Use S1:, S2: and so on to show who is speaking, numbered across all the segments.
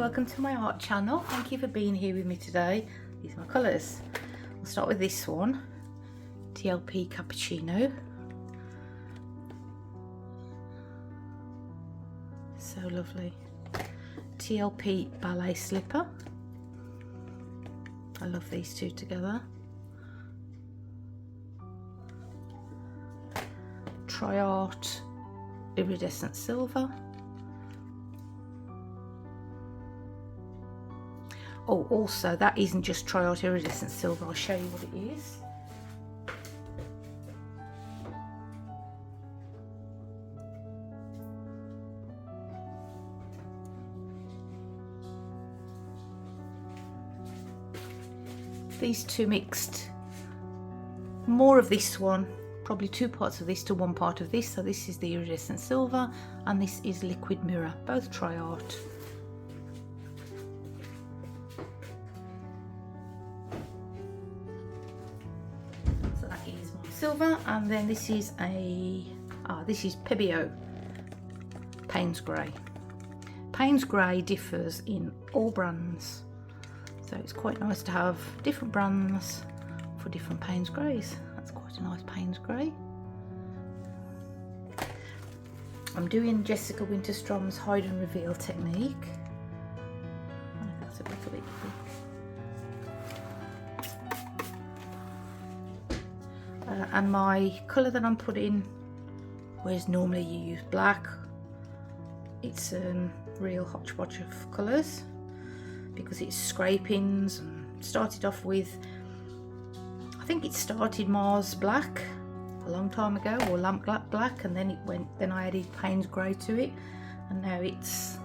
S1: welcome to my art channel. Thank you for being here with me today. These are my colours. I'll start with this one, TLP Cappuccino. So lovely. TLP Ballet Slipper. I love these two together. Triart Iridescent Silver. Oh, also that isn't just Triart Iridescent Silver. I'll show you what it is. These two mixed. More of this one, probably 2 parts of this to 1 part of this. So this is the Iridescent Silver and this is Liquid Mirror, both Triart. So that is my silver, and then this is this is Pebeo Paynes Grey. Paynes Grey differs in all brands. So it's quite nice to have different brands for different Paynes Greys. That's quite a nice Paynes Grey. I'm doing Jessica Winterstrom's hide and reveal technique. I think that's a bit of it. And my colour that I'm putting, whereas normally you use black, it's a real hodgepodge of colours, because it's scrapings, and started off with, I think it started Mars Black a long time ago, or Lamp Black, and then I added Paynes Grey to it, and now it's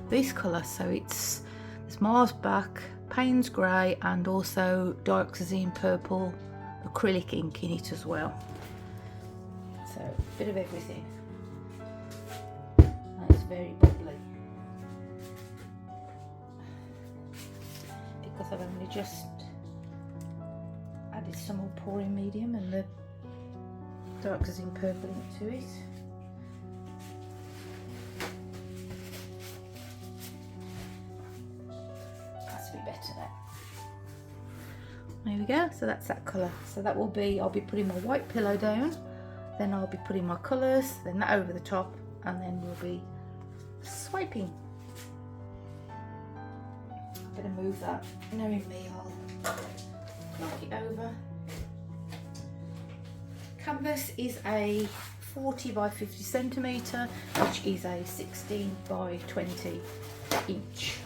S1: this colour. So there's Mars Black, Paynes Grey, and also Dioxazine purple acrylic ink in it as well. So a bit of everything, and it's very bubbly. Because I've only just added some more pouring medium and the Dioxazine purple into it. That's a bit better now. There we go, so that's that colour. So that will be, I'll be putting my white pillow down, then I'll be putting my colours, then that over the top, and then we'll be swiping. I'm going to move that, knowing me, I'll knock it over. Canvas is a 40 by 50 centimetre, which is a 16 by 20 inch.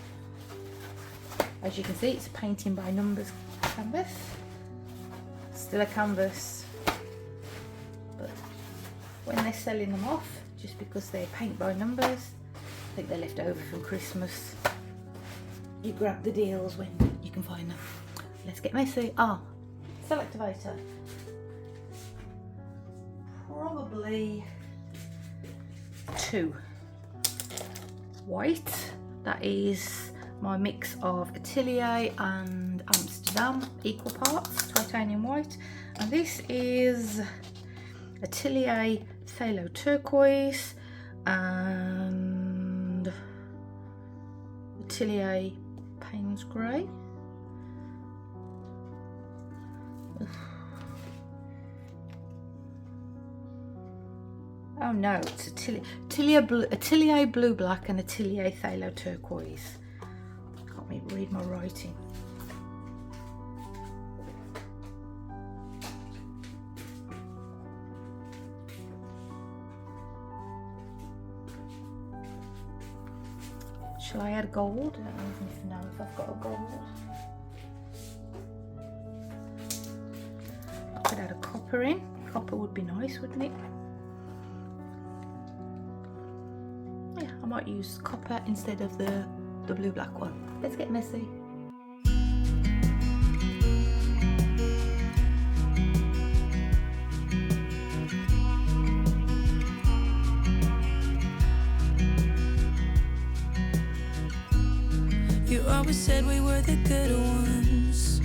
S1: As you can see, it's a painting by numbers canvas. Still a canvas, but when they're selling them off, just because they're paint by numbers, I think they're left over from Christmas. You grab the deals when you can find them. Let's get messy. Cell activator. Probably 2. White, that is my mix of Atelier and Amsterdam, equal parts, titanium white. And this is Atelier Phthalo Turquoise and Atelier Paynes Grey. Oh no, it's Atelier Blue Black and Atelier Phthalo Turquoise. Can't read my writing. Shall I add gold? I don't even know if I've got a gold. I could add a copper in. Copper would be nice, wouldn't it? Yeah, I might use copper instead of the blue black one. Let's get messy.
S2: You always said we were the good ones.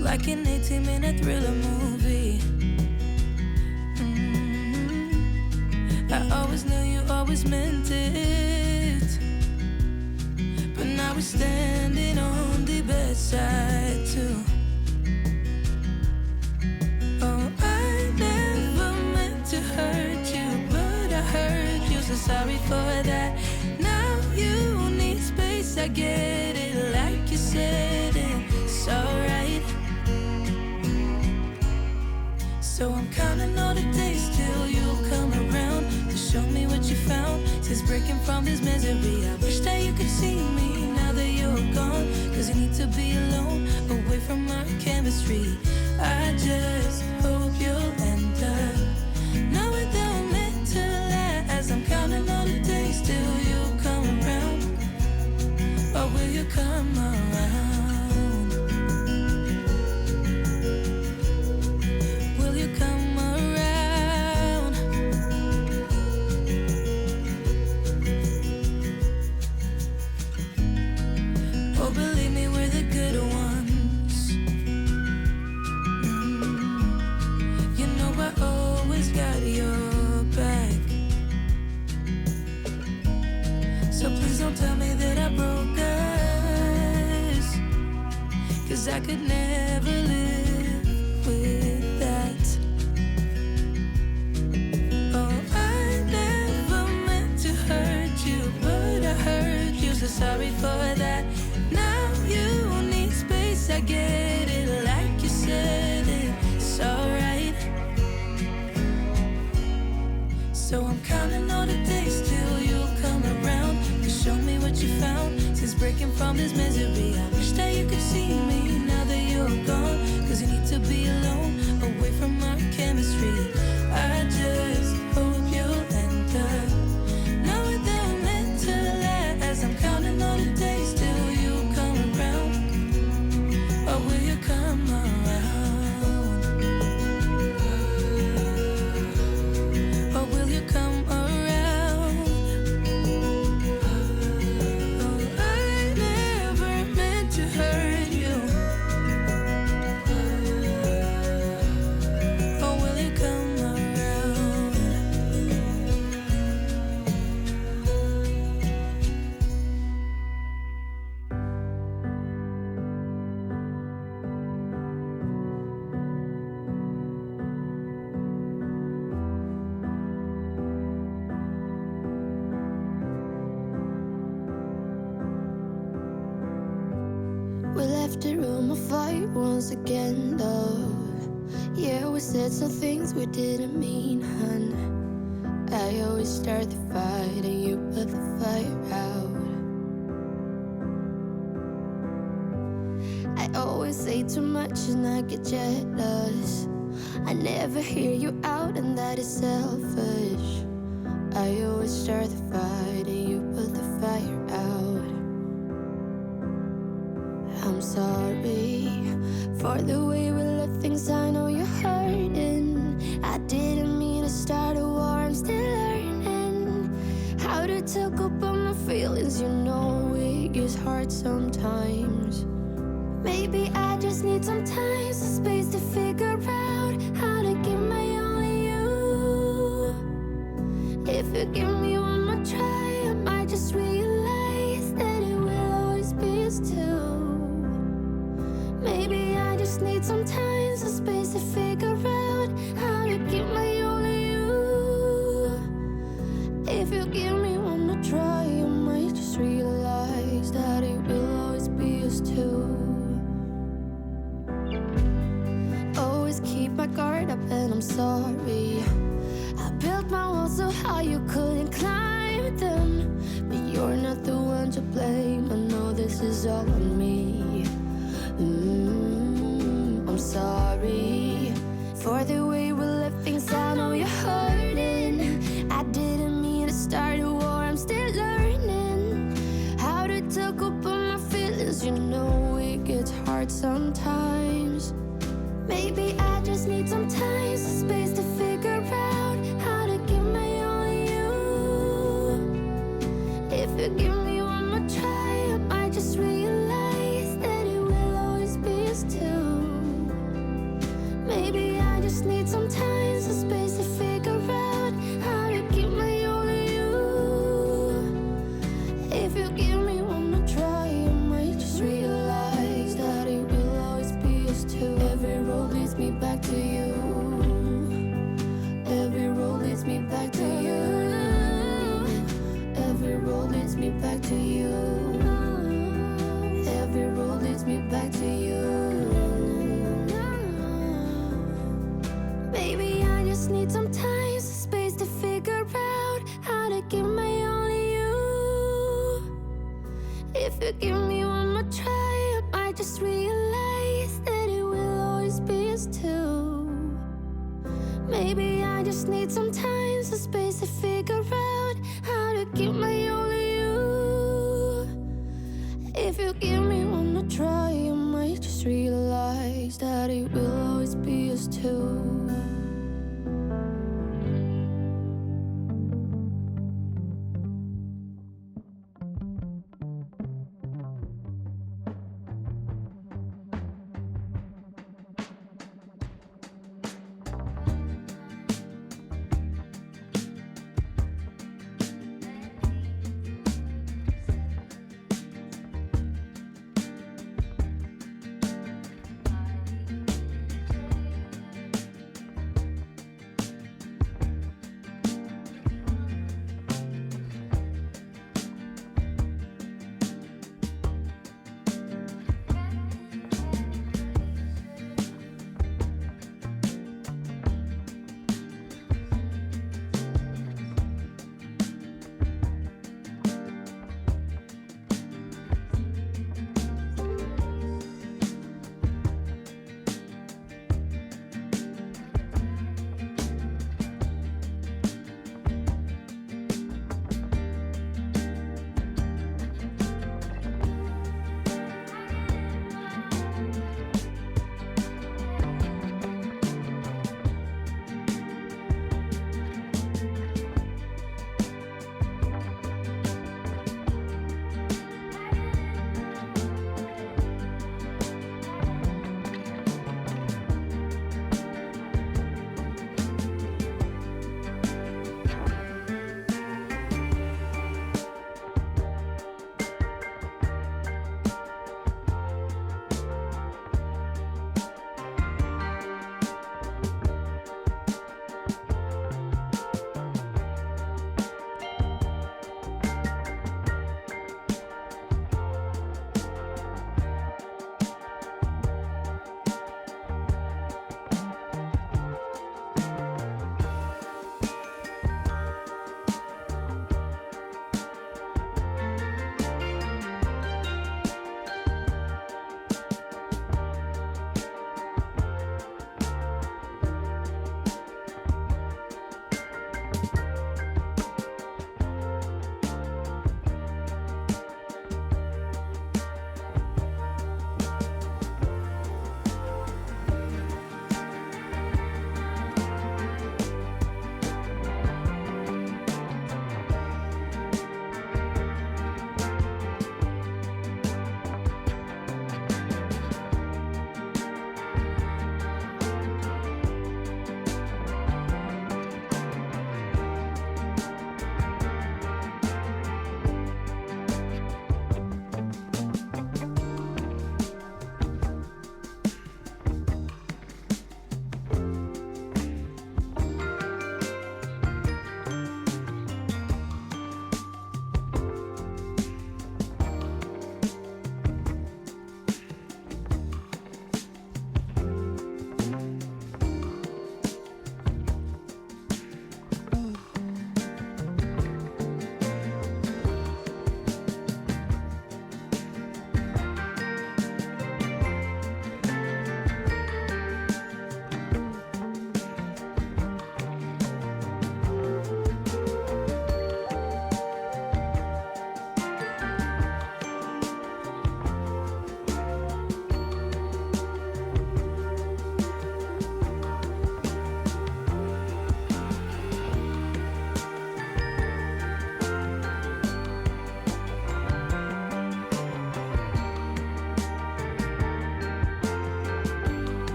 S2: Like an 18-minute thriller movie. I always knew you always meant it. was standing on the bedside too. Oh, I never meant to hurt you, but I hurt you, so sorry for that. Now you need space, I get it, like you said, it's alright. So I'm counting all the days till you come around to show me what you found. Since breaking from this misery, I wish that you could see me now that you're gone. Cause you need to be alone, away from our chemistry. I just hope you'll end up knowing that I'm meant to last. I'm counting all the days till you come around. Or will you come around? Will you come around? Oh, believe me, we're the good ones. You know I always got your back. So please don't tell me that I broke us, cause I could never live with that. Oh, I never meant to hurt you, but I hurt you, so sorry for that. Now you need space, I get it, like you said, it's alright. So I'm counting all the days till you come around to show me what you found. Since breaking from this misery, I wish that you could see me now that you're gone. Cause you need to be alone, away from our chemistry. I just hope you'll end up knowing that I'm meant to last. I'm counting all the days till you come around. Or will you come around? Or will you come around? Oh, I never meant to hurt you. Or will you come around?
S3: We left the room of fight once again, love. Yeah, we said some things we didn't mean, hun. I always start the fight and you put the fire out. I always say too much and I get jealous. I never hear you out and that is selfish. I always start the fight and you put the fire out. I'm sorry for the way we left things, I know you're hurting. I didn't mean to start a war, I'm still learning how to talk about my feelings. You know it gets hard sometimes. Maybe I just need some time, some space to figure out how to give my all to you. If you give me one more try, I might just realize that it will always be us two. Maybe I just need some time, some space to figure out how to give my all to you. If you give me one more try, I might just realize that it will always be us two. Always keep my guard up and I'm sorry. I built my walls so high you couldn't climb them. But you're not the one to blame, I know this is all on me. I'm sorry for the way we left things, I know you're hurting. I didn't mean to start a war, I'm still learning how to talk about my feelings. You know it gets hard sometimes. Maybe I just need some time, some space to figure out how to give my all to you. If you give me one more try, I might just realize that it will always be us two. Maybe I just need some time, some space to figure out how to give my all to you. If you give me one more try, I need some time, some space to figure out how to give my all to you. If you give me one more try, I might just realize that it will always be us two. Maybe I just need some time, some space to figure out how to give my all to you.